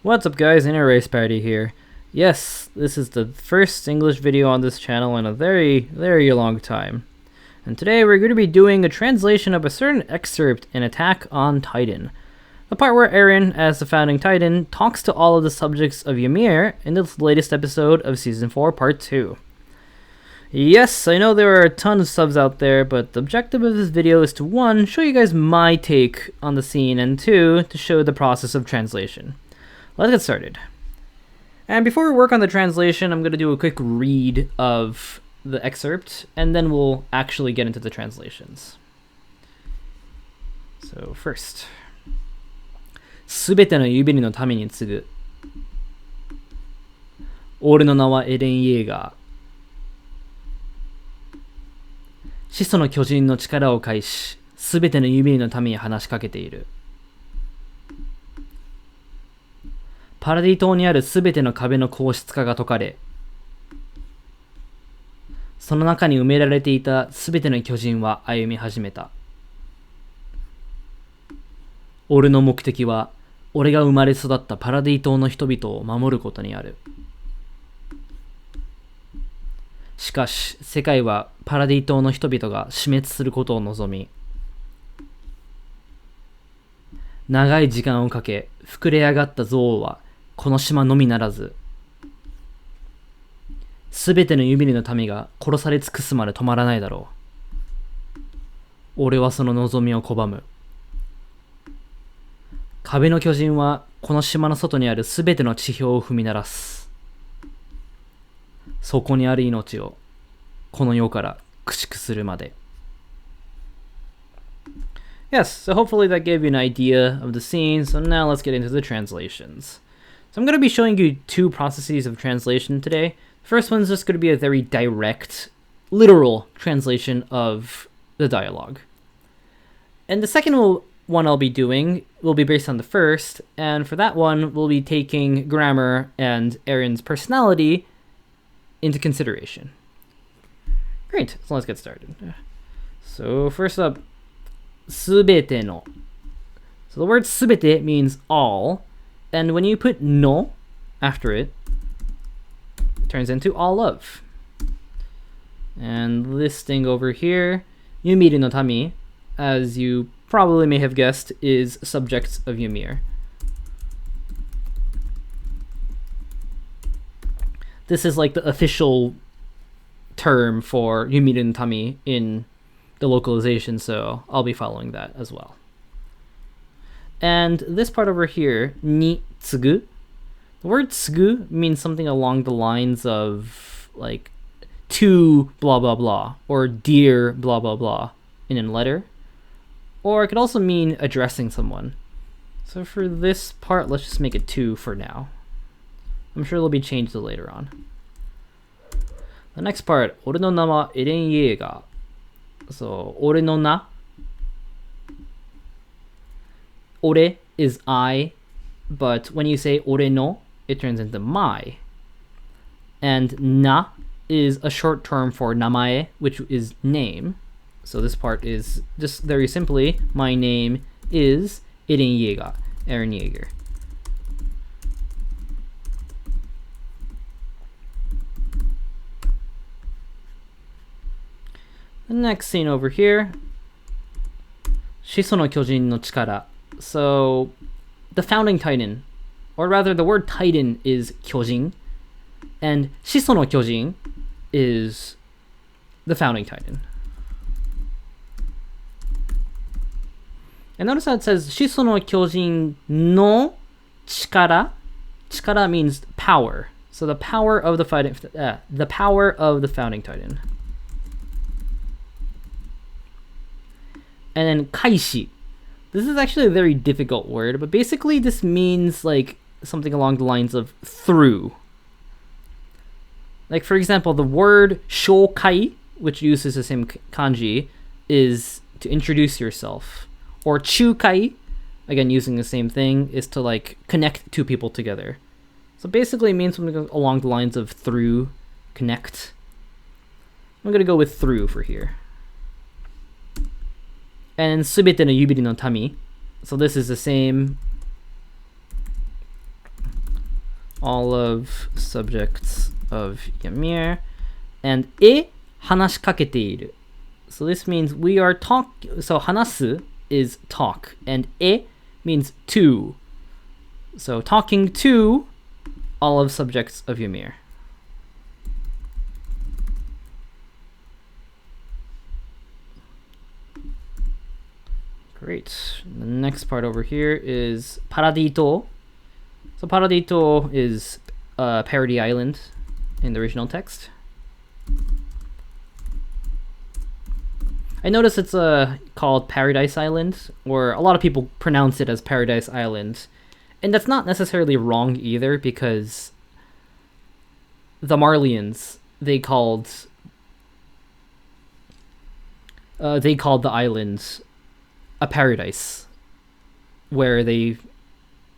What's up guys, Inner Race Party here. Yes, this is the first English video on this channel in a very long time. And today we're going to be doing a translation of a certain excerpt in Attack on Titan. The part where Eren, as the founding Titan, talks to all of the subjects of Ymir in this latest episode of Season 4 Part 2. Yes, I know there are a ton of subs out there, but the objective of this video is to 1, show you guys my take on the scene, and 2, to show the process of translation. Let's get started. And before we work on the translation, I'm going to do a quick read of the excerpt, and then we'll actually get into the translations. So first. すべての指の民に告ぐ。俺の名はエレン・イェーガー。始祖の巨人の力を介し、すべての指の民に話しかけている。パラディ島にあるすべての壁の硬質化が解かれ、その中に埋められていたすべての巨人は歩み始めた。俺の目的は、俺が生まれ育ったパラディ島の人々を守ることにある。しかし、世界はパラディ島の人々が死滅することを望み、長い時間をかけ、膨れ上がった憎悪は、この島のみならず、すべてのユミリの民が殺され尽くすまで止まらないだろう。俺はその望みを拒む。壁の巨人はこの島の外にあるすべての地表を踏み鳴らす。そこにある命をこの世から駆逐するまで。Yes, so hopefully that gave you an idea of the scene. So now let's get into the translations. So I'm going to be showing you 2 processes of translation today. The first one's just going to be a very direct, literal translation of the dialogue. And the second one I'll be doing will be based on the first, and for that one, we'll be taking grammar and Eren's personality into consideration. Great, so let's get started. So first up, すべての. So the word すべて means all, and when you put no after it, it turns into all of. And this thing over here, Yumiri no Tami, as you probably may have guessed, is subject of Ymir. This is like the official term for Yumiri no Tami in the localization, so I'll be following that as well. And this part over here, ni tsugu. The word tsugu means something along the lines of like to blah blah blah or dear blah blah blah in a letter. Or it could also mean addressing someone. So for this part, let's just make it 2 for now. I'm sure it'll be changed later on. The next part, 俺の名はエレン・イェーガー. So, 俺の名. 俺 is I, but when you say 俺の, it turns into my. And な is a short term for 名前, which is name. So this part is just very simply, my name is Eren Yeager, Eren Yeager. The next scene over here, 始祖の巨人の力. So the founding Titan, or rather the word Titan is 巨人, and 始祖の巨人 is the founding Titan. And notice how it says 始祖の巨人の力. Chikara means power. So the power of the founding Titan. And then kaishi. This is actually a very difficult word, but basically this means like something along the lines of through. Like for example, the word shokai, which uses the same kanji, is to introduce yourself. Or chukai, again using the same thing, is to like connect 2 people together. So basically it means something along the lines of through, connect. I'm going to go with through for here. And すべての指の民. So this is the same all of subjects of Ymir. And e hanashikaketeiru. So this means we are so hanasu is talk, and e means to. So talking to all of subjects of Ymir. Great. The next part over here is Paradito. So Paradito is Parody Island in the original text. I notice it's called Paradise Island, or a lot of people pronounce it as Paradise Island. And that's not necessarily wrong either, because the Marlians, they called the island a paradise, where they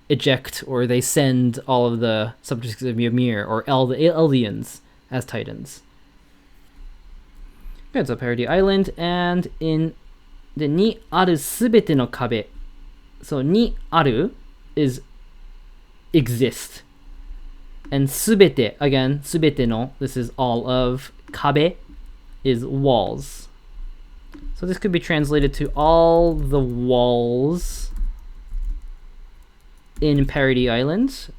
eject or they send all of the subjects of Ymir or Eldians as titans. Good, so Parody Island, and in the ni aru subete no kabe. So ni aru is exist, and subete, again, subete no, this is all of, kabe is walls. So this could be translated to all the walls in Parody Island.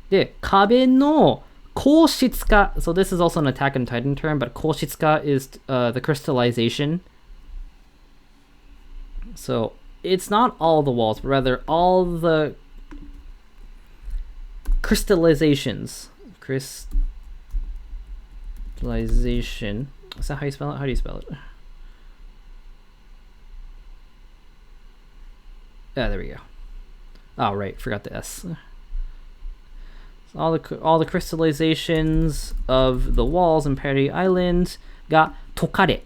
De, kabe no koshitsuka. So this is also an Attack on Titan term, but koshitsuka is the crystallization. So it's not all the walls, but rather all the crystallizations. Crystallization. Is that how you spell it? How do you spell it? Ah, there we go. Oh, right, forgot the S. So all the crystallizations of the walls in Parody Island ga tokare.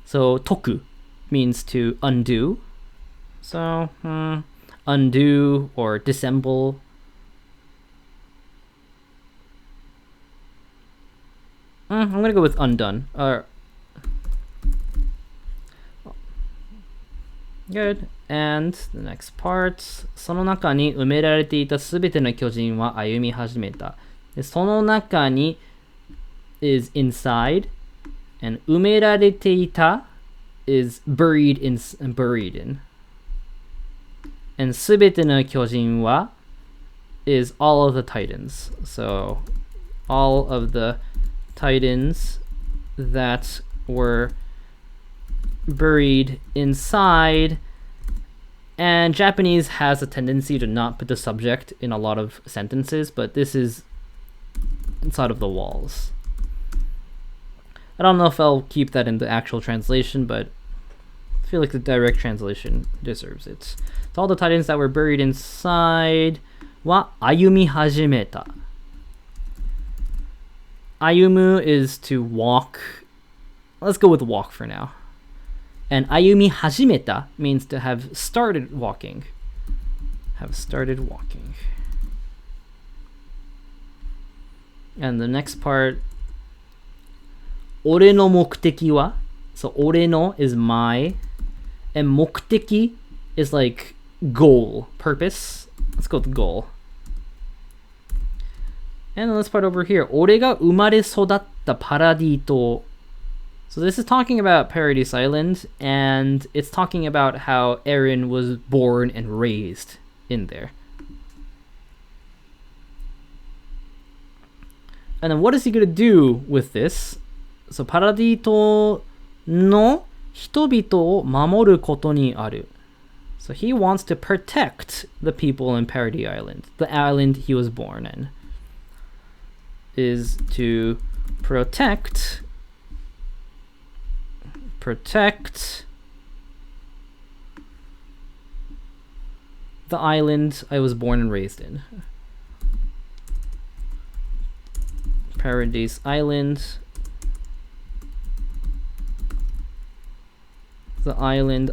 So toku means to undo. So undo or dissemble. I'm gonna go with undone. Good. And the next part. その中に埋められていたすべての巨人は歩み始めた。で、その中に is inside, and 埋められていた is buried in. And すべての巨人は is all of the titans. So all of the titans that were buried inside. And Japanese has a tendency to not put the subject in a lot of sentences, but this is inside of the walls. I don't know if I'll keep that in the actual translation, but I feel like the direct translation deserves it. So all the titans that were buried inside wa ayumi hajimeta. Ayumu is to walk. Let's go with walk for now. And ayumi hajimeta means to have started walking. Have started walking. And the next part, ore no mokuteki wa. So ore no is my, and mokuteki is like goal, purpose. Let's go with goal. And then this part over here, ore ga umare sodatta paradito. So this is talking about Paradise Island, and it's talking about how Eren was born and raised in there. And then what is he going to do with this? So Paradito no hitobito o mamoru koto ni aru. So he wants to protect the people in Paradise Island, the island he was born in. Is to protect the island I was born and raised in. Paradise Island. The island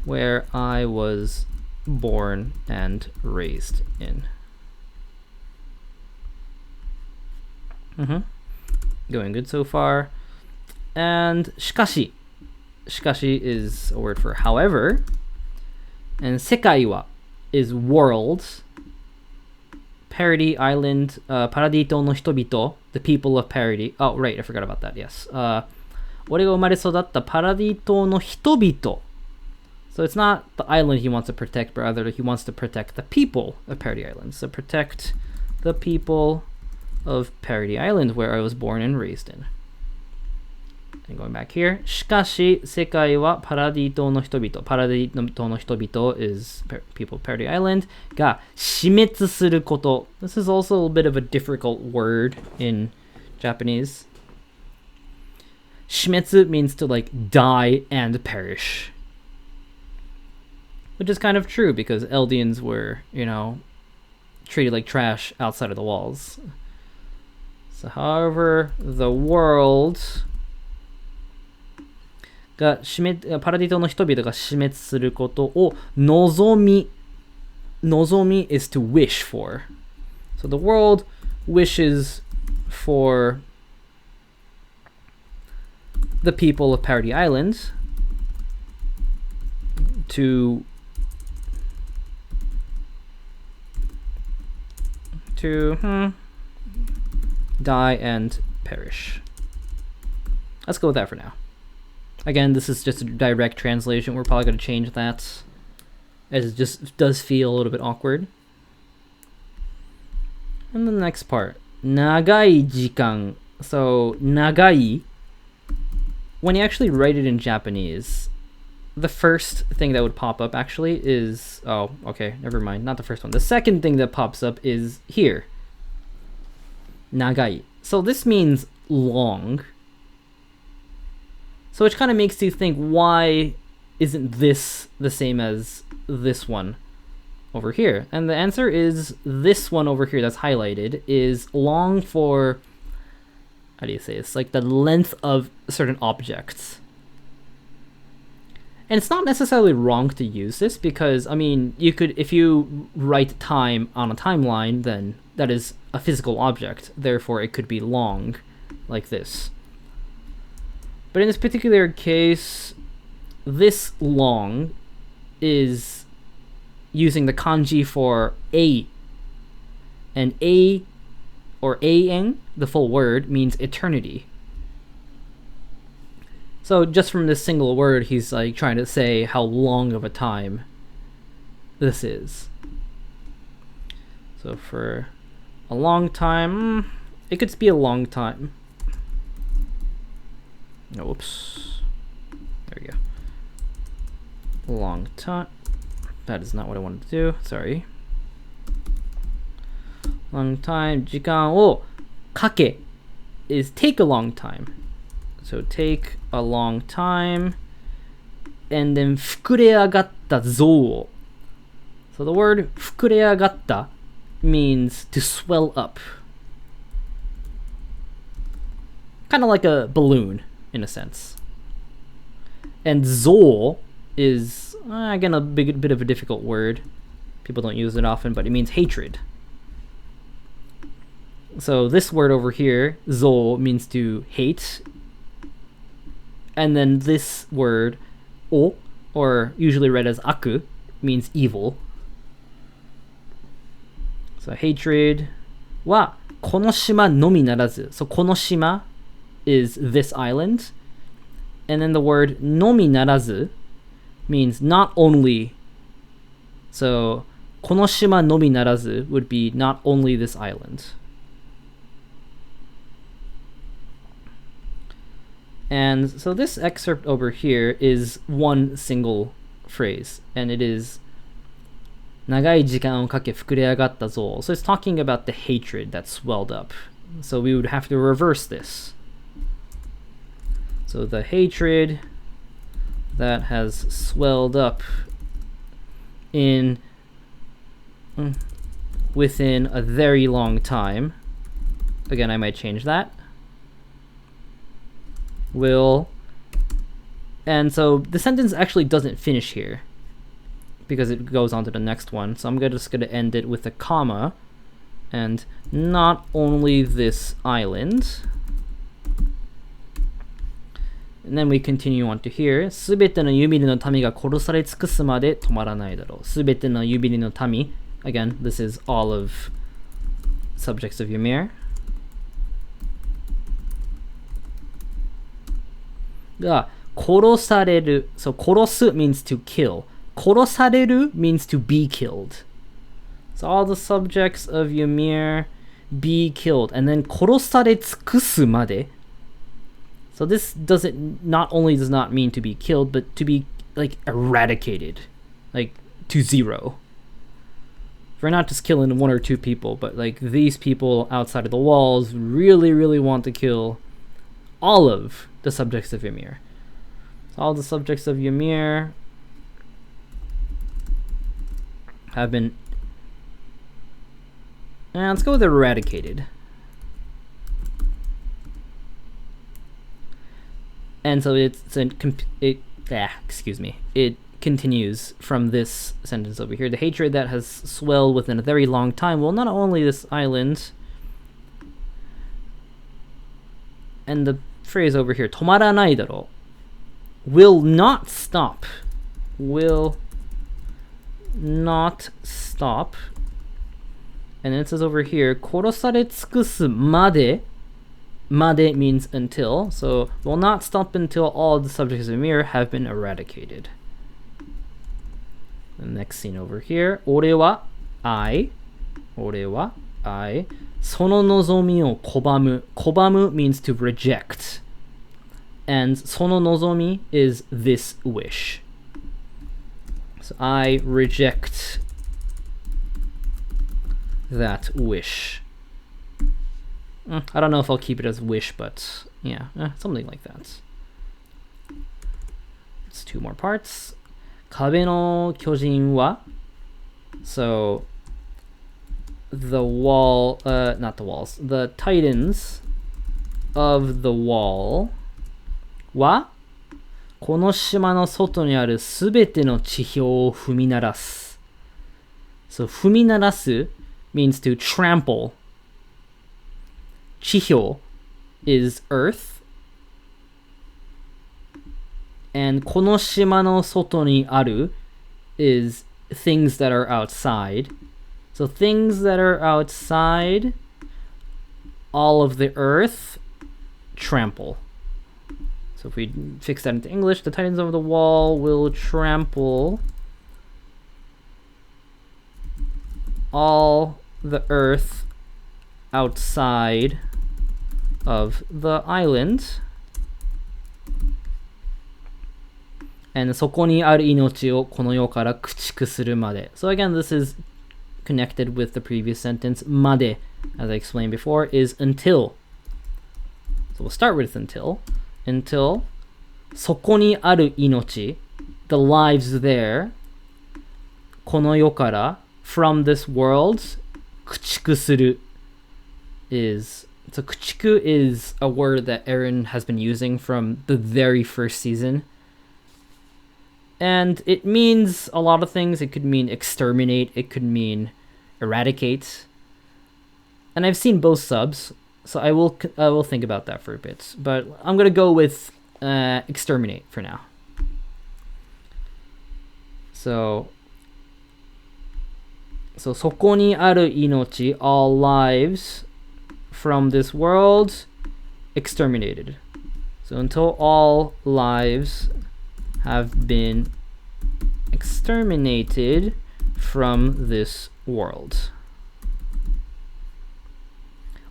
where I was born and raised in. Going good so far. And shikashi. Shikashi is a word for however. And sekai wa. is world. Parody Island, Paradito no Hitobito, the people of Parody. Oh, right, I forgot about that, yes. 俺が生まれ育ったパラディ島の人々. So it's not the island he wants to protect, but rather he wants to protect the people of Parody Island. So protect the people of Parody Island, where I was born and raised in. And going back here, しかし世界はパラディ島の人々。パラディ島の人々 is people of Parody Island が死滅すること。This is also a little bit of a difficult word in Japanese. 死滅 means to like die and perish. Which is kind of true because Eldians were, you know, treated like trash outside of the walls. So however, the world がパラディ島の人々が死滅することを望み is to wish for. So the world wishes for the people of Parody Island to die and perish. Let's go with that for now. Again, this is just a direct translation. We're probably going to change that, as it just does feel a little bit awkward. And the next part, 長い時間. So 長い, when you actually write it in Japanese, the first thing that would pop up actually is, oh, okay, never mind, not the first one. The second thing that pops up is here, 長い. So this means long. So which kind of makes you think, why isn't this the same as this one over here? And the answer is this one over here that's highlighted is long for, how do you say this? Like the length of certain objects. And it's not necessarily wrong to use this because, I mean, you could, if you write time on a timeline, then that is a physical object. Therefore, it could be long, like this. But in this particular case, this long is using the kanji for a. And a, or aeng, the full word, means eternity. So just from this single word, he's like trying to say how long of a time this is. So for a long time, it could be a long time. Oops. There we go. Long time. That is not what I wanted to do. Sorry. Long time. 時間をかけ is take a long time. So take a long time. And then 膨れ上がった像. So the word 膨れ上がった means to swell up. Kind of like a balloon, in a sense. And zo is, again, a bit of a difficult word. People don't use it often, but it means hatred. So this word over here, zo, means to hate. And then this word, o, or usually read as aku, means evil. So hatred wa konoshima nomi narazu. So konoshima is this island. And then the word nomi narazu means not only. So konoshima nomi narazu would be not only this island. And so this excerpt over here is one single phrase, and it is 長い時間をかけ膨れ上がった像. So it's talking about the hatred that swelled up. So we would have to reverse this. So the hatred that has swelled up within a very long time. Again, I might change that. And so the sentence actually doesn't finish here because it goes on to the next one. So I'm just going to end it with a comma. And not only this island. And then we continue on to here. すべてのユミリの民が殺され尽くすまで止まらないだろう。すべてのユミリの民. Again, this is all of subjects of Ymir. が殺される. So 殺す means to kill. 殺される means to be killed. So all the subjects of Ymir be killed. And then 殺され尽くすまで. So this not only does not mean to be killed, but to be like eradicated, like to zero. We're not just killing one or two people, but like these people outside of the walls really, really want to kill all of the subjects of Ymir. So all the subjects of Ymir have been, and let's go with eradicated. And so it continues from this sentence over here. The hatred that has swelled within a very long time will not only this island, and the phrase over here, 止まらないだろう, will not stop. Will not stop. And then it says over here, 殺され尽くすまで. Made means until, so will not stop until all of the subjects of Ymir have been eradicated. The next scene over here. 俺は I. 俺は I. その望みを拒む. 拒む means to reject. And その望み is this wish. So I reject that wish. I don't know if I'll keep it as wish, but yeah, something like that. It's two more parts. 壁の巨人は, so the wall, not the walls, the titans of the wall はこの島の外にあるすべての地表を踏み鳴らす. So 踏み鳴らす means to trample. Chihyo is earth, and この島の外にある is things that are outside. So things that are outside all of the earth trample. So if we fix that into English, the titans of the wall will trample all the earth outside of the island, and そこにある命をこの世から駆逐するまで. So again, this is connected with the previous sentence. まで, as I explained before, is until. So we'll start with until. Until そこにある命, the lives there, この世から from this world, 駆逐する is, so 駆逐 is a word that Eren has been using from the very first season. And it means a lot of things. It could mean exterminate, it could mean eradicate. And I've seen both subs, so I will think about that for a bit. But I'm gonna go with exterminate for now. So そこにある命, all lives from this world, exterminated. So until all lives have been exterminated from this world.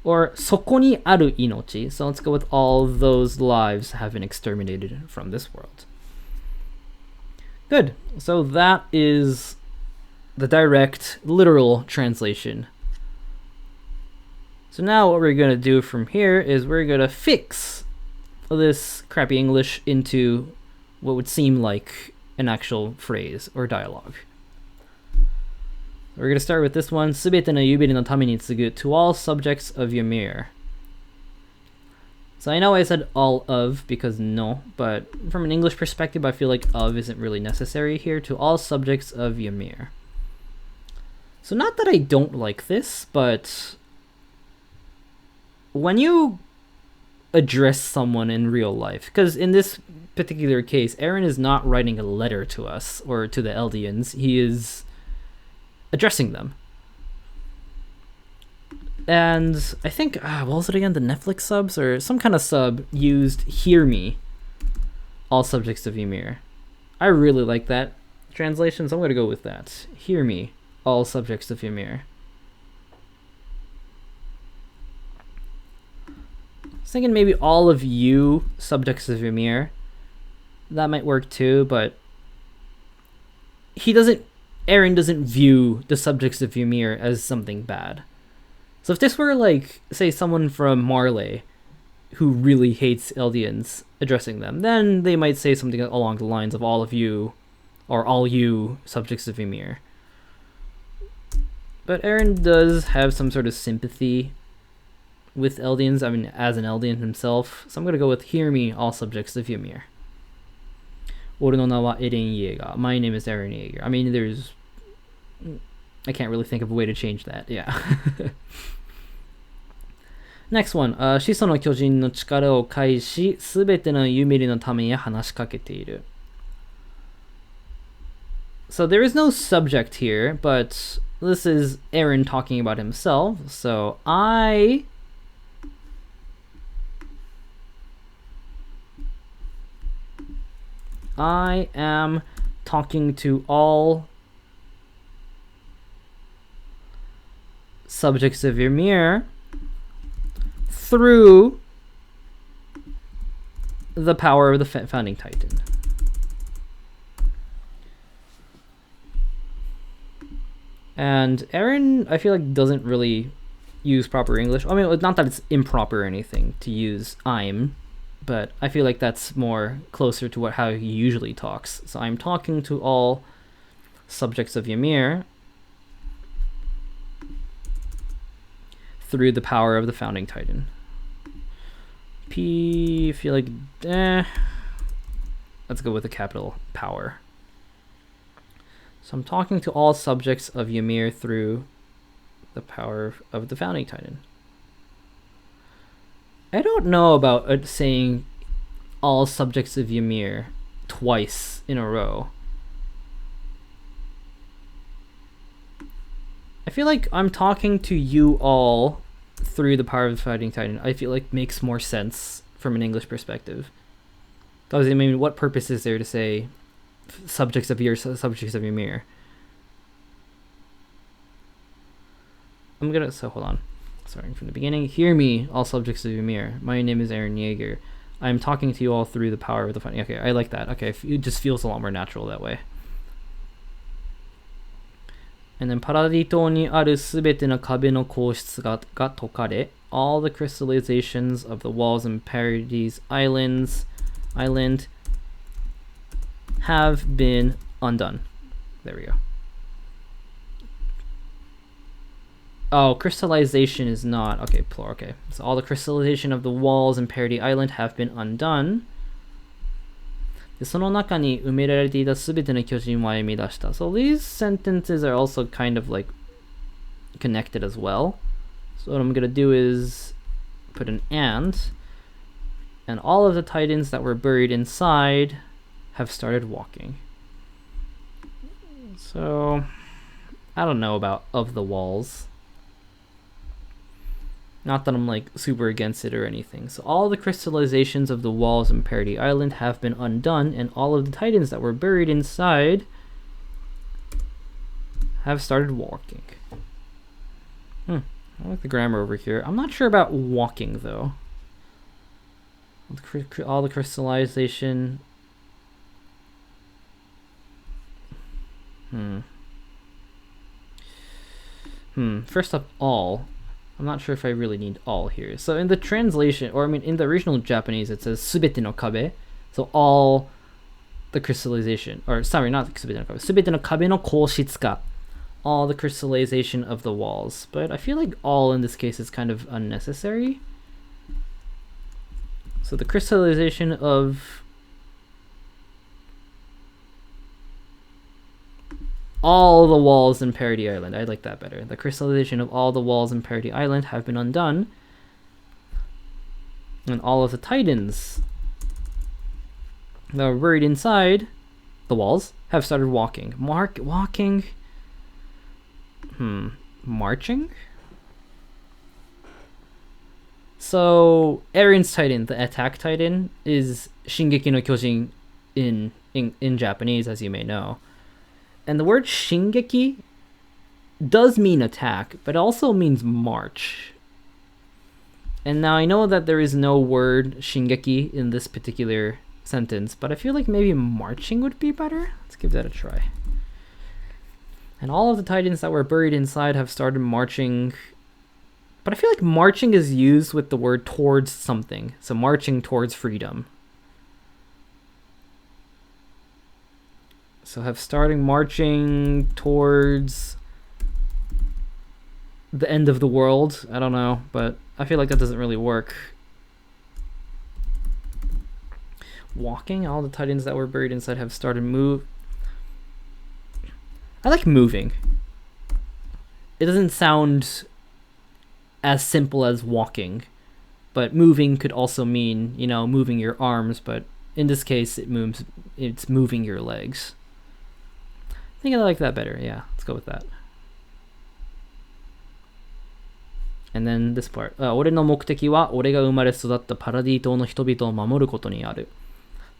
Or そこにある命. So let's go with all those lives have been exterminated from this world. Good. So that is the direct, literal translation. So now what we're going to do from here is we're going to fix this crappy English into what would seem like an actual phrase or dialogue. We're going to start with this one. すべての指のために告ぐ to all subjects of Ymir. So I know I said all of because no, but from an English perspective, I feel like of isn't really necessary here. To all subjects of Ymir. So not that I don't like this, but when you address someone in real life. Because in this particular case, Eren is not writing a letter to us or to the Eldians. He is addressing them. And I think, what was it again? The Netflix subs or some kind of sub used "Hear me, all subjects of Ymir." I really like that translation, so I'm going to go with that. "Hear me, all subjects of Ymir." I was thinking maybe "all of you, subjects of Ymir." That might work too, but Eren doesn't view the subjects of Ymir as something bad. So if this were like, say, someone from Marley who really hates Eldians addressing them, then they might say something along the lines of "all of you," or "all you, subjects of Ymir." But Eren does have some sort of sympathy with Eldians, I mean, as an Eldian himself, so I'm going to go with "Hear me, all subjects of Ymir." "Oru no na wa Eren Yeager." My name is Eren Yeager. I mean, I can't really think of a way to change that, yeah. Next one. 始祖の巨人の力を介し、すべてのユミリのために話しかけている. So there is no subject here, but this is Eren talking about himself. So I am talking to all subjects of Ymir through the power of the founding Titan. And Eren, I feel like, doesn't really use proper English. I mean, not that it's improper or anything to use "I'm," but I feel like that's more closer to how he usually talks. So I'm talking to all subjects of Ymir through the power of the founding Titan. I feel like, let's go with the capital power. So I'm talking to all subjects of Ymir through the power of the founding Titan. I don't know about saying "all subjects of Ymir" twice in a row. I feel like I'm talking to you all through the power of the fighting Titan. I feel like makes more sense from an English perspective. I mean, what purpose is there to say subjects of Ymir? Hold on. Starting from the beginning. "Hear me, all subjects of Ymir. My name is Eren Yeager. I'm talking to you all through the power of the fighting." Okay, I like that. Okay, it just feels a lot more natural that way. And then, パラディ島にあるすべての壁の硬質が解かれ、all the crystallizations of the walls and Paradise Island have been undone. There we go. Oh, crystallization is not, okay, plural, okay. So all the crystallization of the walls in Paradise Island have been undone. でその中に埋められていたすべての巨人は生み出した. So these sentences are also kind of like connected as well. So what I'm going to do is put an and all of the titans that were buried inside have started walking. So I don't know about "of the walls." Not that I'm like super against it or anything. So all the crystallizations of the walls in Paradise Island have been undone, and all of the titans that were buried inside have started walking. I like the grammar over here. I'm not sure about walking though. All the crystallization. First up, all. I'm not sure if I really need "all" here. So in the translation, or I mean in the original Japanese, it says "subete no kabe." So all the crystallization, or sorry, not "subete no kabe." "Subete no kabe no koushitsu ga." All the crystallization of the walls. But I feel like "all" in this case is kind of unnecessary. So the crystallization of all the walls in Paradise Island. I like that better. The crystallization of all the walls in Paradise Island have been undone. And all of the titans that were buried inside the walls have started walking. Walking? Marching? So, Eren's Titan, the Attack Titan, is Shingeki no Kyojin in Japanese, as you may know. And the word Shingeki does mean attack, but also means march. And now I know that there is no word Shingeki in this particular sentence, but I feel like maybe marching would be better. Let's give that a try. And all of the titans that were buried inside have started marching. But I feel like marching is used with the word towards something. So marching towards freedom. So have started marching towards the end of the world. I don't know, but I feel like that doesn't really work. Walking, all the titans that were buried inside have started move. I like moving. It doesn't sound as simple as walking, but moving could also mean, you know, moving your arms, but in this case it's moving your legs. I think I like that better. Yeah, let's go with that. And then this part. 俺の目的は俺が生まれ育ったパラディ島の人々を守ることにある。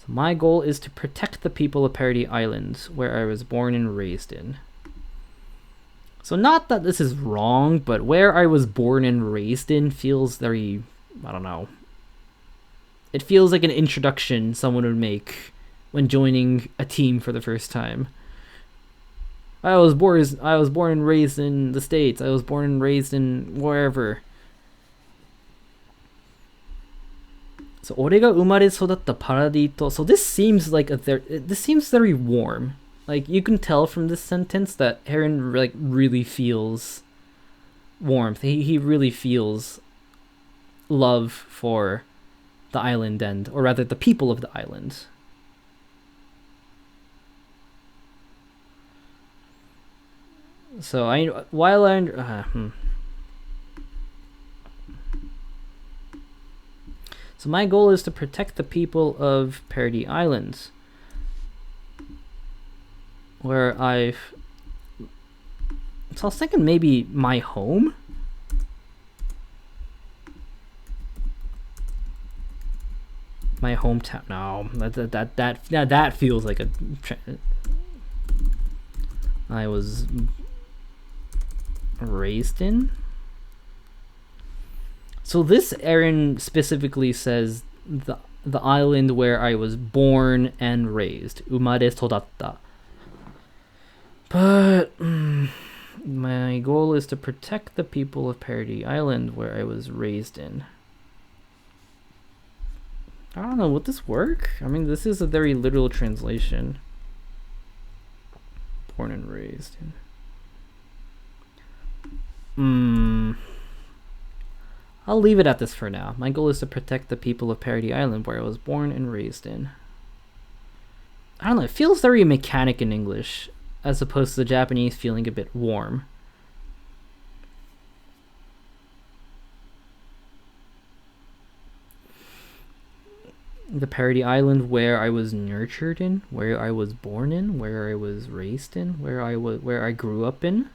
So my goal is to protect the people of Paradise Island, where I was born and raised in. So not that this is wrong, but where I was born and raised in feels very, I don't know. It feels like an introduction someone would make when joining a team for the first time. I was born and raised in the States. I was born and raised in wherever. So 俺が生まれ育ったパラディ島. So this seems like this seems very warm. Like you can tell from this sentence that Eren like really feels warmth. He really feels love for the island or rather the people of the island. So So my goal is to protect the people of Paradise Island, where So I was thinking maybe my home. My hometown. No, that feels like a. I was raised in. So this Eren specifically says the island where I was born and raised. Umare sodatta. But my goal is to protect the people of Paradise Island where I was raised in. I don't know, would this work? I mean, this is a very literal translation. Born and raised in. I'll leave it at this for now. My goal is to protect the people of Paradise Island where I was born and raised in. I don't know, it feels very mechanic in English, as opposed to the Japanese feeling a bit warm. The Paradise Island where I was nurtured in, where I was born in, where I was raised in, where I grew up in.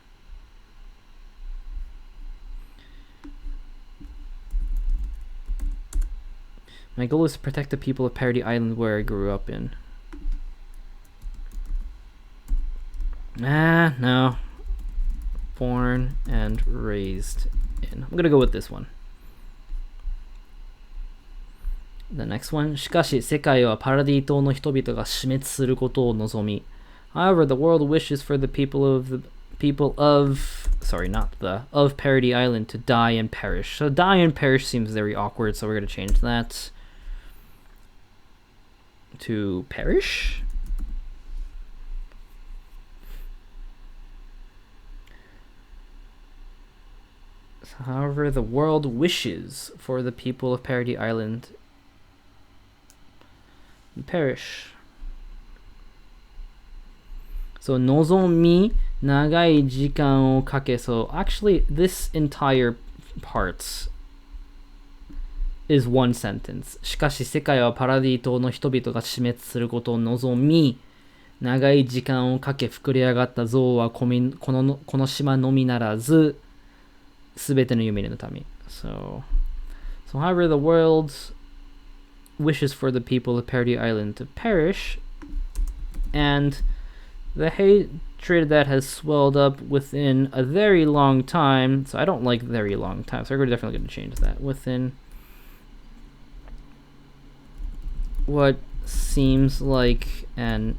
My goal is to protect the people of Paradise Island where I grew up in. No. Born and raised in. I'm gonna go with this one. The next one. しかし世界はパラディ島の人々が死滅することを望み. However, the world wishes for the people of Paradise Island to die and perish. So die and perish seems very awkward, so we're gonna change that to perish. However, the world wishes for the people of Paradise Island to perish. So, 望み長い時間をかけ. So, actually, this entire part is one sentence. しかし世界はパラディ島の人々が死滅することを望み、長い時間をかけ膨れ上がった像はこの島のみならず、すべてのユミルの民。So however the world wishes for the people of Paradise Island to perish, and the hatred that has swelled up within a very long time, so I don't like very long time, so we're definitely going to change that, within what seems like an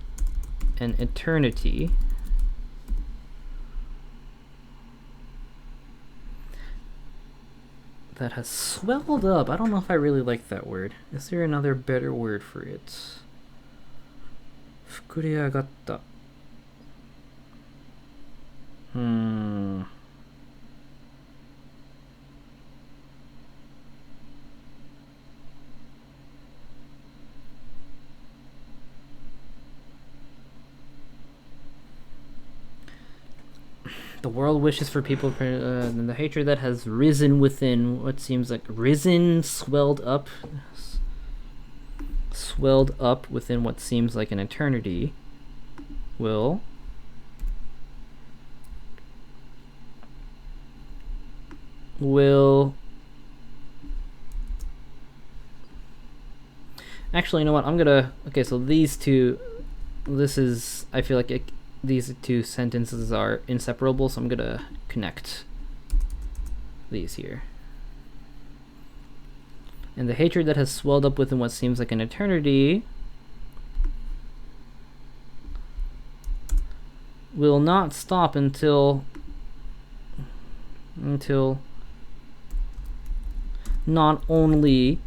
eternity, that has swelled up. I don't know if I really like that word. Is there another better word for it? 膨れ上がった。The world wishes for people, and the hatred that has risen within what seems like swelled up within what seems like an eternity will actually, you know what, I'm gonna, okay, so these two, I feel like these two sentences are inseparable, so I'm gonna connect these here. And the hatred that has swelled up within what seems like an eternity will not stop until not only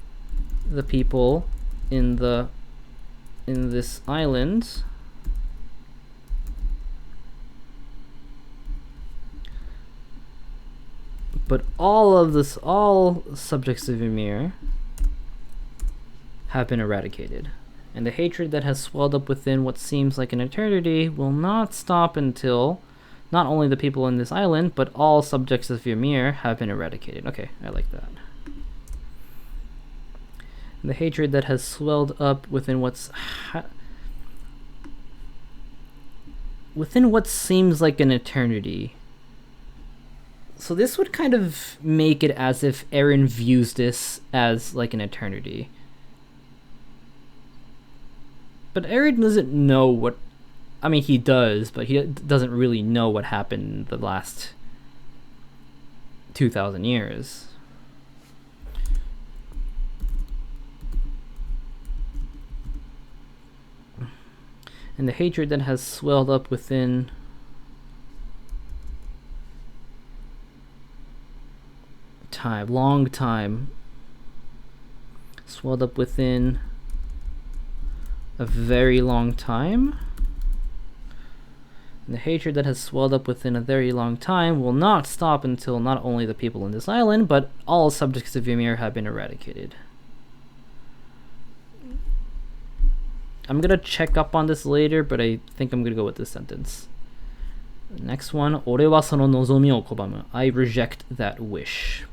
the people in this island but all subjects of Ymir have been eradicated. And the hatred that has swelled up within what seems like an eternity will not stop until not only the people in this island, but all subjects of Ymir have been eradicated. Okay, I like that. The hatred that has swelled up within what seems like an eternity. So this would kind of make it as if Eren views this as like an eternity. But Eren doesn't know what... I mean, he does, but he doesn't really know what happened in the last 2,000 years. And the hatred that has swelled up within... long time, swelled up within a very long time. And the hatred that has swelled up within a very long time will not stop until not only the people in this island, but all subjects of Ymir have been eradicated. I'm gonna check up on this later, but I think I'm gonna go with this sentence. The next one, 俺はその望みを拒む. I reject that wish.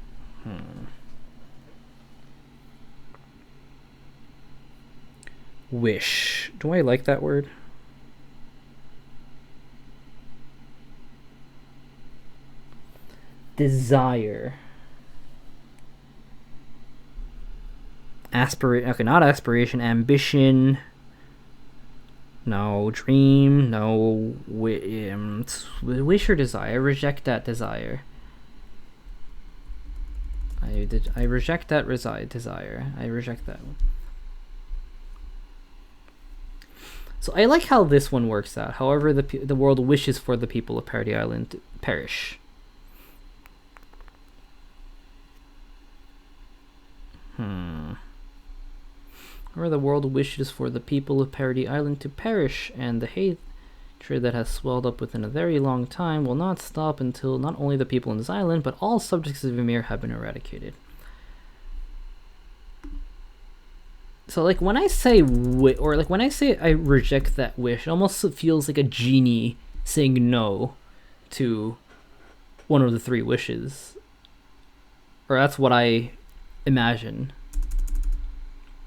Wish. Do I like that word? Desire. Okay, not aspiration, ambition. No, dream. No, wish or desire. I reject that desire. I reject that desire. I reject that one. So I like how this one works out. However, the world wishes for the people of Paradise Island to perish. Or the world wishes for the people of Paradise Island to perish, and the hatred that has swelled up within a very long time will not stop until not only the people in this island, but all subjects of Ymir have been eradicated. So like when I say when I say I reject that wish, it almost feels like a genie saying no to one of the three wishes. Or that's what I imagine.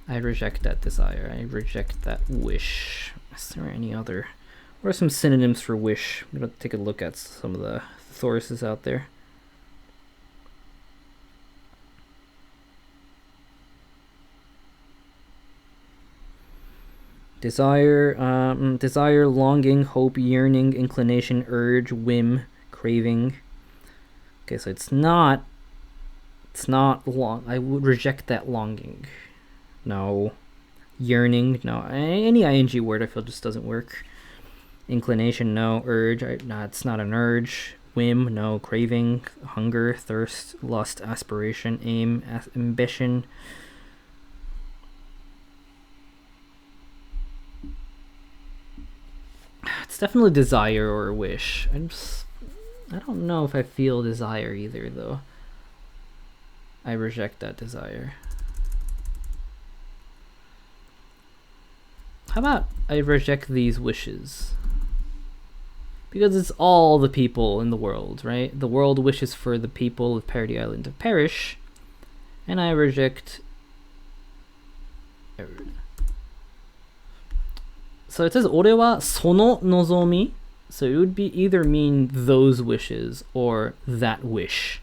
I reject that desire. I reject that wish. Is there any other? What are some synonyms for wish? I'm going to take a look at some of the thesauruses out there. Desire, desire, longing, hope, yearning, inclination, urge, whim, craving. Okay, so it's not long. I would reject that longing. No. Yearning, no. Any ing word I feel just doesn't work. Inclination, no. Urge, no, it's not an urge. Whim, no. Craving, hunger, thirst, lust, aspiration, aim, ambition. It's definitely desire or wish. I don't know if I feel desire either, though. I reject that desire. How about I reject these wishes? Because it's all the people in the world, right? The world wishes for the people of Paradise Island to perish, and I reject... So it says 俺はその望み. So it would be either mean those wishes or that wish.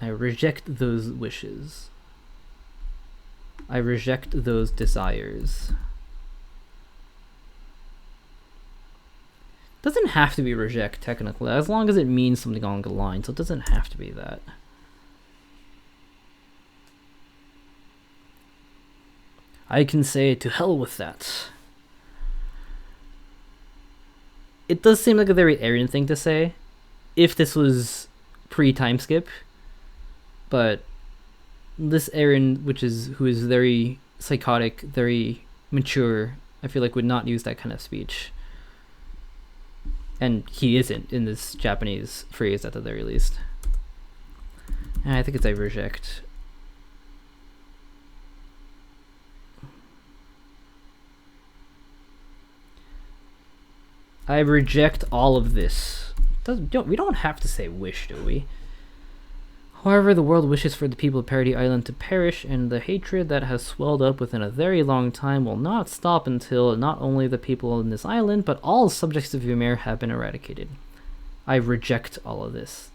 I reject those wishes. I reject those desires. Doesn't have to be reject technically, as long as it means something along the line, so it doesn't have to be that. I can say to hell with that. It does seem like a very Eren thing to say, if this was pre-time skip, but this Eren, who is very psychotic, very mature, I feel like would not use that kind of speech. And he isn't in this Japanese phrase at the very least. And I think it's I reject. I reject all of this. We don't have to say wish, do we? However, the world wishes for the people of Paradise Island to perish, and the hatred that has swelled up within a very long time will not stop until not only the people on this island, but all subjects of Ymir have been eradicated. I reject all of this.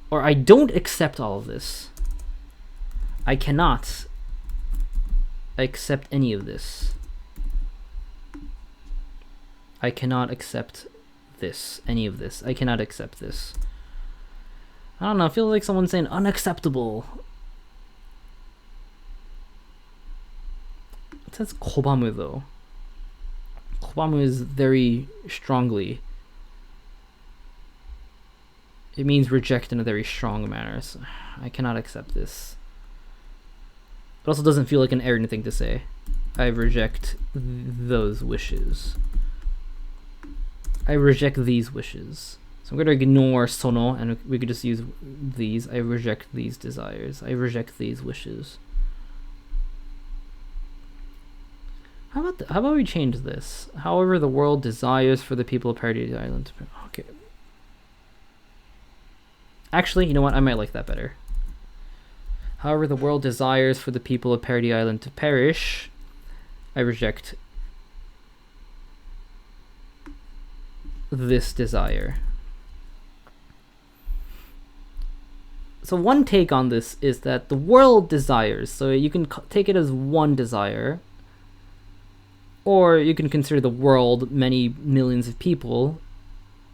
Or I don't accept all of this. I cannot accept any of this. I cannot accept this, any of this. I cannot accept this. I don't know, I feel like someone's saying unacceptable. It says kobamu though. Kobamu is very strongly. It means reject in a very strong manner. So I cannot accept this. It also doesn't feel like an Eren thing to say. I reject those wishes. I reject these wishes. So I'm going to ignore sono, and we could just use these. I reject these desires. I reject these wishes. How about we change this? However, the world desires for the people of Paradise Island. Okay. Actually, you know what? I might like that better. However, the world desires for the people of Paradise Island to perish. I reject this desire. So one take on this is that the world desires, so you can take it as one desire, or you can consider the world many millions of people,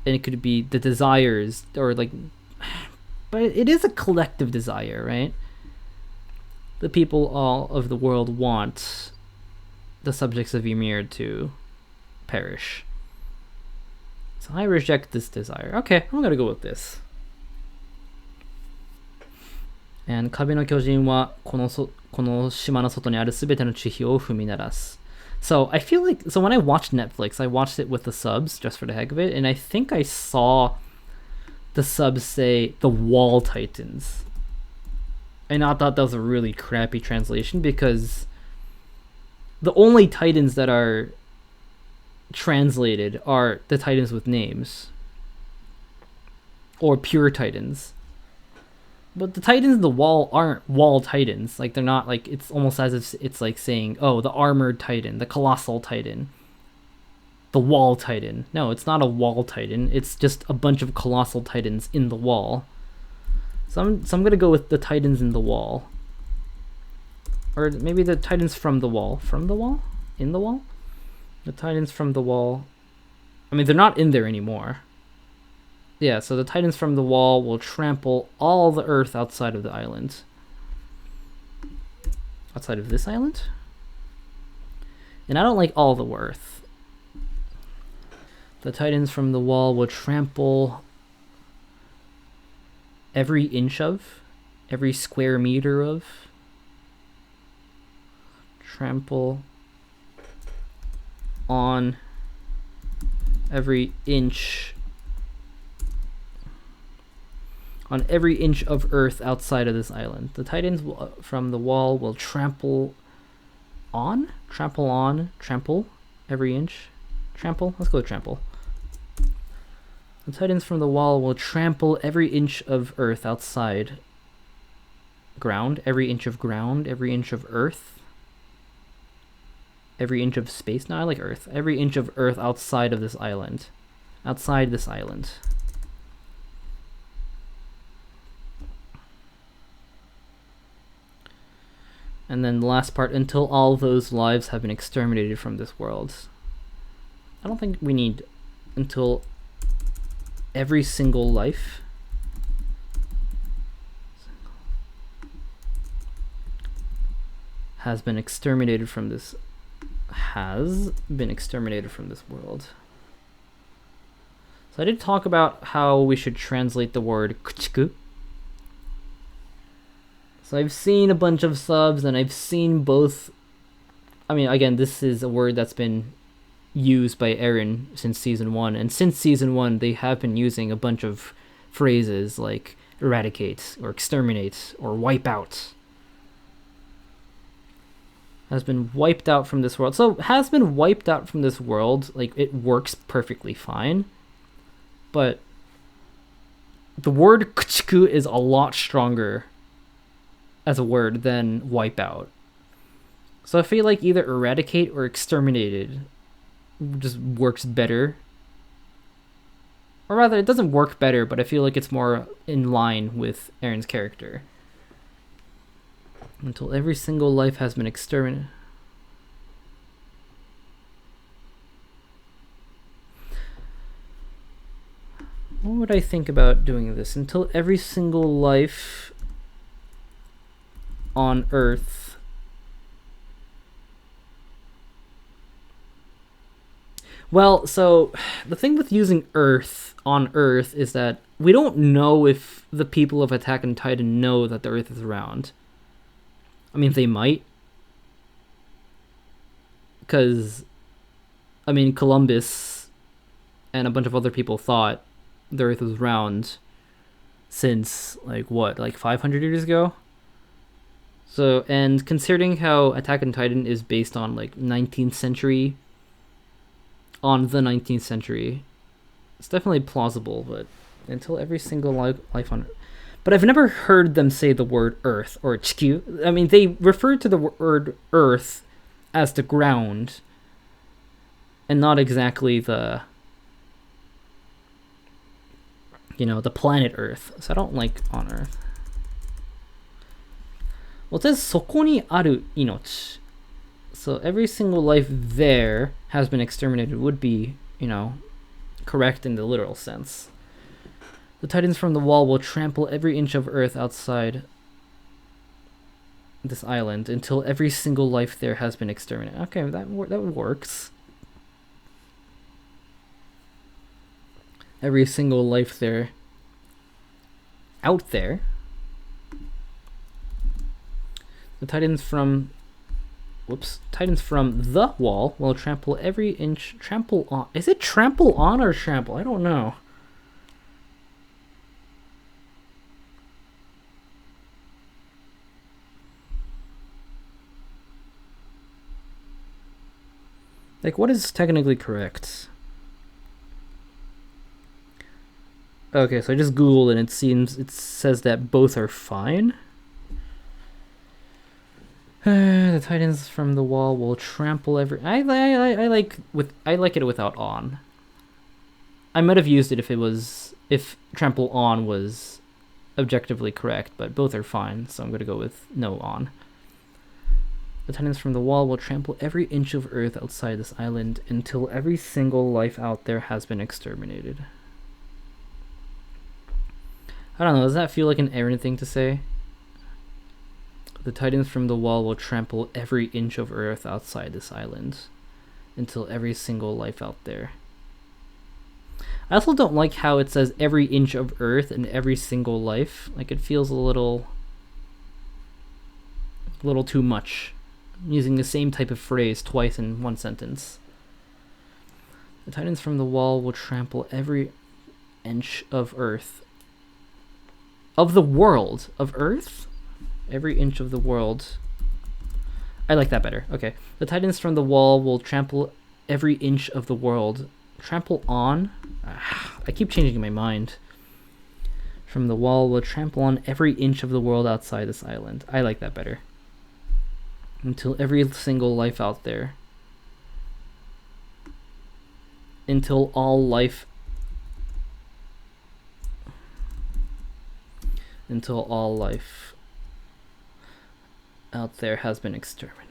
and it could be the desires, or like, but it is a collective desire, right? The people all of the world want the subjects of Ymir to perish. So I reject this desire. Okay, I'm gonna go with this. And 壁の巨人はこの島の外にあるすべての地表を踏み鳴らす. So I feel like, so when I watched Netflix, I watched it with the subs just for the heck of it, and I think I saw the subs say the Wall Titans. And I thought that was a really crappy translation, because the only Titans that are translated are the Titans with names, or pure Titans. But the Titans in the wall aren't wall Titans. Like, they're not, like, it's almost as if it's like saying, oh, the armored Titan, the colossal Titan, the wall Titan. No, it's not a wall Titan. It's just a bunch of colossal Titans in the wall. So I'm going to go with the Titans in the wall. Or maybe the Titans from the wall. From the wall? In the wall? The Titans from the wall. I mean, they're not in there anymore. Yeah, so the Titans from the wall will trample all the earth outside of the island. Outside of this island? And I don't like all the earth. The Titans from the wall will trample every inch of, every square meter of. Trample on every inch. On every inch of earth outside of this island. The Titans from the wall will trample every inch. Trample? Let's go with trample. The Titans from the wall will trample every inch of earth outside. Ground, every inch of ground, every inch of earth. Every inch of space? No, I like earth. Every inch of earth outside of this island. Outside this island. And then the last part, until all those lives have been exterminated from this world. I don't think we need until every single life has been exterminated from this world. So I did talk about how we should translate the word kuchiku. So I've seen a bunch of subs and I've seen both. I mean, again, this is a word that's been used by Eren since season 1, and since season 1 they have been using a bunch of phrases like eradicate or exterminate or wipe out. Has been wiped out from this world. So has been wiped out from this world, like, it works perfectly fine, but the word kuchiku is a lot stronger as a word than wipe out. So I feel like either eradicate or exterminated just works better. Or rather, it doesn't work better, but I feel like it's more in line with Eren's character. Until every single life has been exterminated. What would I think about doing this? Until every single life on Earth well, so the thing with using Earth on Earth is that we don't know if the people of Attack on Titan know that the Earth is round. I mean, they might, because I mean, Columbus and a bunch of other people thought the Earth was round since, like, what, like 500 years ago? So, and considering how Attack on Titan is based on, like, 19th century, on the 19th century, it's definitely plausible, but until every single life on Earth. But I've never heard them say the word Earth or Chikyu. I mean, they refer to the word Earth as the ground, and not exactly the, you know, the planet Earth. So I don't like on Earth. Well, it says そこにある命. So every single life there has been exterminated would be, you know, correct in the literal sense. The Titans from the wall will trample every inch of earth outside this island until every single life there has been exterminated. Okay, that works. Every single life there, out there. The Titans from the wall will trample every inch. Trample on. Is it trample on or trample? I don't know. Like, what is technically correct? Okay, so I just googled and it says that both are fine. The Titans from the wall will trample every. I like it without on. I might have used it if trample on was objectively correct, but both are fine, so I'm gonna go with no on. The Titans from the wall will trample every inch of earth outside this island until every single life out there has been exterminated. I don't know, does that feel like an Eren thing to say? The Titans from the wall will trample every inch of earth outside this island until every single life out there. I also don't like how it says every inch of earth and every single life. Like, it feels a little too much. I'm using the same type of phrase twice in one sentence. The Titans from the wall will trample every inch of earth. Of the world. Of earth? Every inch of the world. I like that better. Okay. The Titans from the wall will trample every inch of the world. Trample on? I keep changing my mind. From the wall will trample on every inch of the world outside this island. I like that better. Until every single life out there. Until all life out there has been exterminated.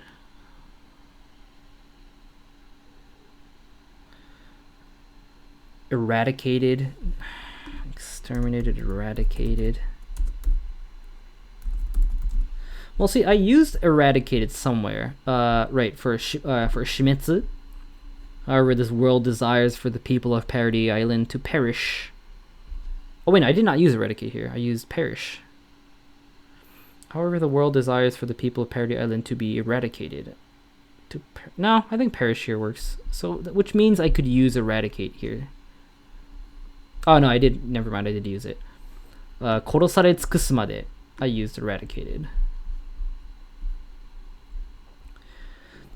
Eradicated. Exterminated, eradicated. Well, see, I used eradicated somewhere. Right, for Shimitsu. However, this world desires for the people of Paradis Island to perish. Oh wait, no, I did not use eradicate here. I used perish. However, the world desires for the people of Paradis Island to be eradicated. No, I think perish here works. So, which means I could use eradicate here. Oh no, I did. Never mind, I did use it. Korosare tsukusu made. I used eradicated.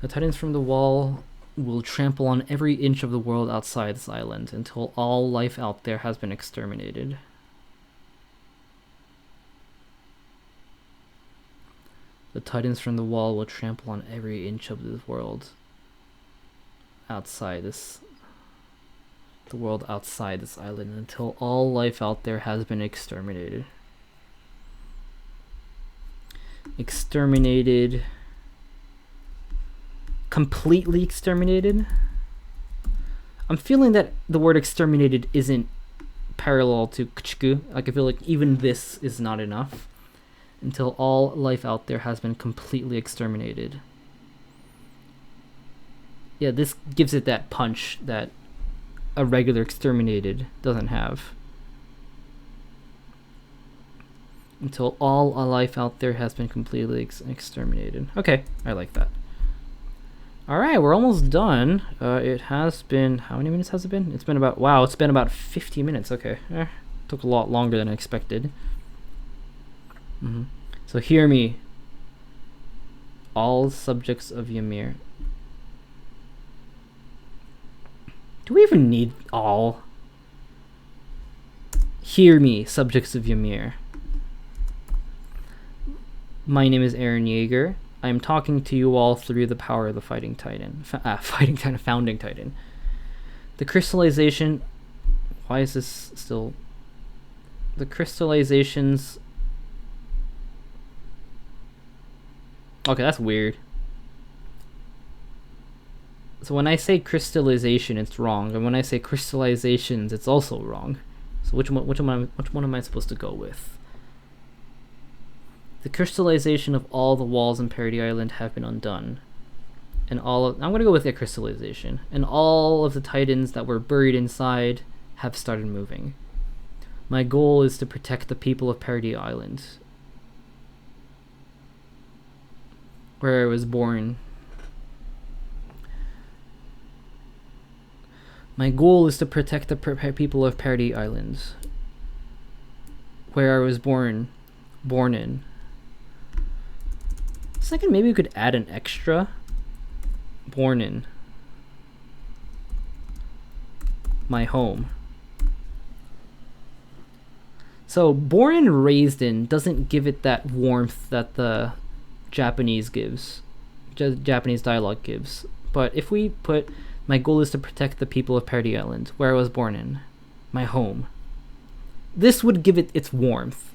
The Titans from the wall will trample on every inch of the world outside this island until all life out there has been exterminated. The Titans from the wall will trample on every inch of the world outside this island until all life out there has been exterminated. Exterminated. Completely exterminated. I'm feeling that the word exterminated isn't parallel to kuchiku. Like, I feel like even this is not enough. Until all life out there has been completely exterminated. Yeah, this gives it that punch that a regular exterminated doesn't have. Until all life out there has been completely exterminated. Okay, I like that. Alright, we're almost done. It has been... How many minutes has it been? It's been about... Wow, it's been about 50 minutes. Okay. Took a lot longer than I expected. So hear me. All subjects of Ymir. Do we even need all? Hear me, subjects of Ymir. My name is Eren Yeager. I am talking to you all through the power of the Founding Titan. The crystallization... Why is this still... The crystallizations... Okay, that's weird. So when I say crystallization, it's wrong, and when I say crystallizations, it's also wrong. So which one am I supposed to go with? The crystallization of all the walls in Paradis Island have been undone, and I'm gonna go with the crystallization, and all of the titans that were buried inside have started moving. My goal is to protect the people of Paradis Island, where I was born. My goal is to protect the people of Paradis Island, where I was born in. Second, maybe we could add an extra. Born in my home. So born and raised in doesn't give it that warmth that the Japanese dialogue gives. But if we put, my goal is to protect the people of Party Island, where I was born in, my home, this would give it its warmth.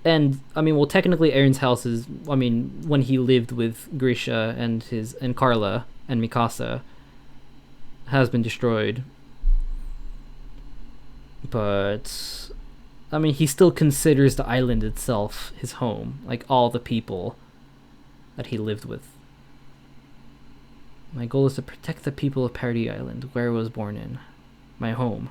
And I mean, well, technically Eren's house is, I mean, when he lived with Grisha and Carla and Mikasa, has been destroyed. But I mean, he still considers the island itself his home, like all the people that he lived with. My goal is to protect the people of Party Island, where I was born in, my home.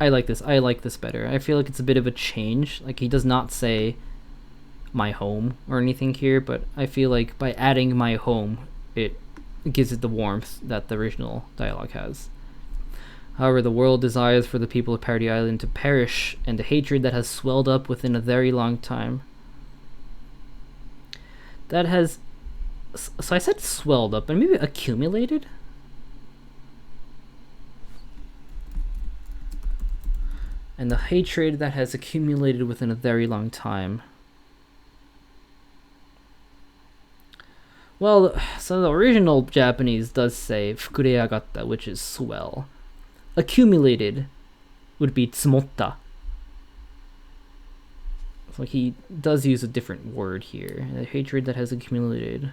I like this better. I feel like it's a bit of a change. Like, he does not say my home or anything here, but I feel like by adding my home, it gives it the warmth that the original dialogue has. However, the world desires for the people of Party Island to perish, and the hatred that has swelled up within a very long time. That has... So I said swelled up, but maybe accumulated? And the hatred that has accumulated within a very long time. Well, so the original Japanese does say fukureagatta, which is swell. Accumulated would be tsumotta. So he does use a different word here. The hatred that has accumulated.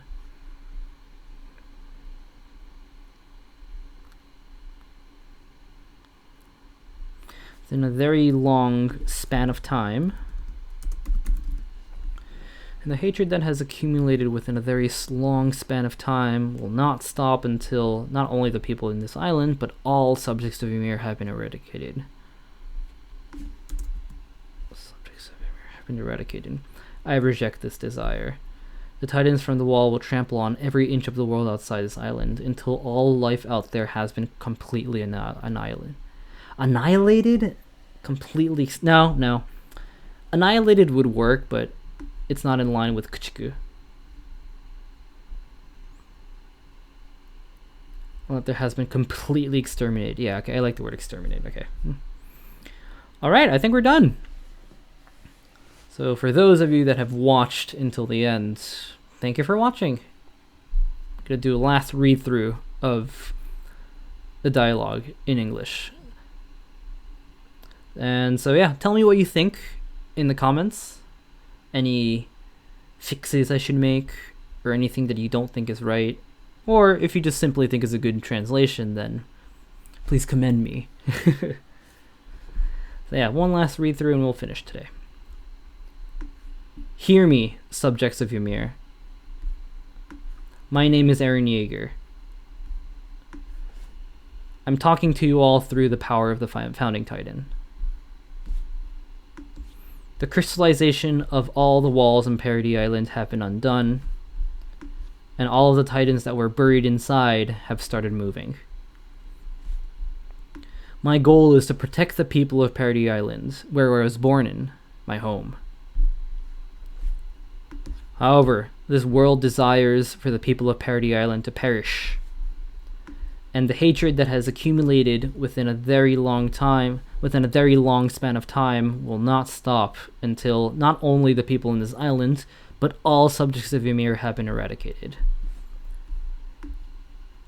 In a very long span of time. And the hatred that has accumulated within a very long span of time will not stop until not only the people in this island, but all subjects of Ymir have been eradicated. Subjects of Ymir have been eradicated. I reject this desire. The Titans from the wall will trample on every inch of the world outside this island until all life out there has been completely annihilated. Annihilated? Completely... No. Annihilated would work, but it's not in line with Kuchiku. Well, there has been completely exterminated. Yeah, okay, I like the word exterminate. Okay. Alright, I think we're done. So for those of you that have watched until the end, thank you for watching. I'm going to do a last read-through of the dialogue in English. And so yeah, tell me what you think in the comments. Any fixes I should make, or anything that you don't think is right. Or if you just simply think is a good translation, then please commend me. So yeah, one last read through and we'll finish today. Hear me, subjects of Ymir. My name is Eren Yeager. I'm talking to you all through the power of the Founding Titan. The crystallization of all the walls in Parity Island have been undone, and all of the Titans that were buried inside have started moving. My goal is to protect the people of Parity Island, where I was born in, my home. However, this world desires for the people of Parity Island to perish, and the hatred that has accumulated within a very long span of time will not stop until not only the people in this island, but all subjects of Ymir have been eradicated.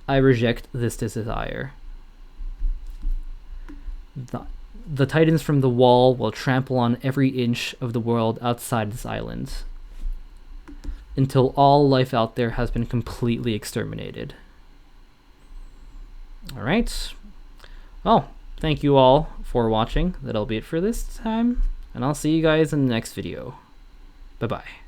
I reject this desire. The Titans from the wall will trample on every inch of the world outside this island, until all life out there has been completely exterminated. Alright. Well, thank you all for watching. That'll be it for this time, and I'll see you guys in the next video. Bye-bye.